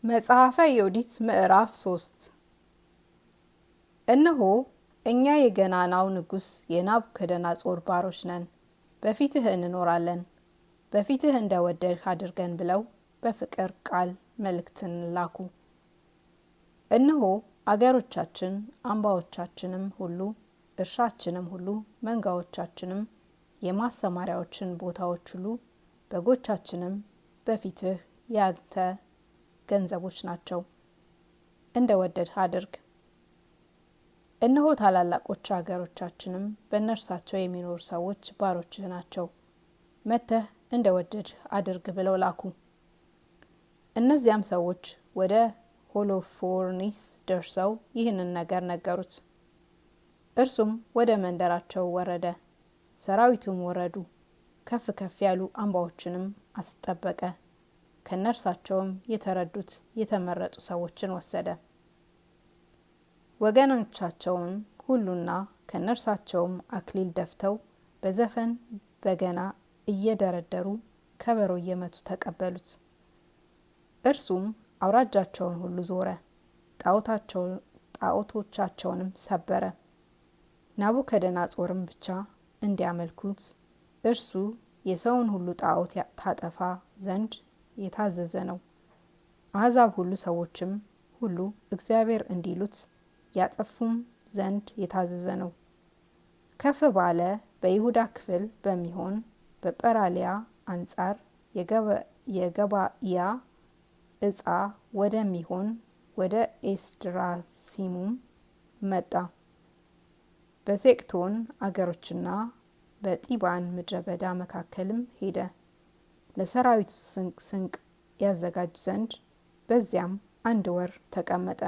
መጽሐፈ ዮዲት ምዕራፍ 3 እነሆ እኛ የገናናው ንጉስ የናቡከደነፆር ባሮች ነን፣ በፊትህ እንኖራለን፣ በፊትህ እንደወደድህ አድርገን ብለው በፍቅር ቃል መልእክትን ላኩ። እነሆ አገሮቻችን፣ አምባዎቻችንም ሁሉ፣ እርሻችንም ሁሉ፣ መንጋዎቻችንም፣ የማሰማሪያዎችን ቦታዎች ሁሉ፣ በጎቻችንም በፊትህ ያንተ ገንዘቦች ናቸው፣ እንደወደድህ አድርግ። እነሆ ታላላቆች አገሮቻችንም በእነርሳቸው የሚኖሩ ሰዎች ባሮችህ ናቸው፣ መጥተህ እንደወደድህ አድርግ ብለው ላኩ። እነዚያም ሰዎች ወደ ሆሎፎርኒስ ደርሰው ይህንን ነገር ነገሩት። እርሱም ወደ መንደራቸው ወረደ፣ ሰራዊቱም ወረዱ፣ ከፍ ከፍ ያሉ አምባዎችንም አስጠበቀ። ከነርሳቸውም የተረዱት የተመረጡ ሰዎችን ወሰደ። ወገኖቻቸውን ሁሉና ከነርሳቸውም አክሊል ደፍተው በዘፈን በገና እየደረደሩ ከበሮ እየመቱ ተቀበሉት። እርሱም አውራጃቸውን ሁሉ ዞረ፣ ጣዖቶቻቸውንም ሰበረ። ናቡከደነፆርም ብቻ እንዲያመልኩት እርሱ የሰውን ሁሉ ጣዖት ታጠፋ ዘንድ የታዘዘ ነው። አሕዛብ ሁሉ ሰዎችም ሁሉ እግዚአብሔር እንዲሉት ያጠፉም ዘንድ የታዘዘ ነው። ከፍ ባለ በይሁዳ ክፍል በሚሆን በጰራሊያ አንጻር የገባያ ዕፃ ወደሚሆን ወደ ኤስድራሲሙም መጣ። በሴቅቶን አገሮችና በጢባን ምድረ በዳ መካከልም ሄደ፣ ለሰራዊቱ ስንቅ ያዘጋጅ ዘንድ በዚያም 1 ወር ተቀመጠ።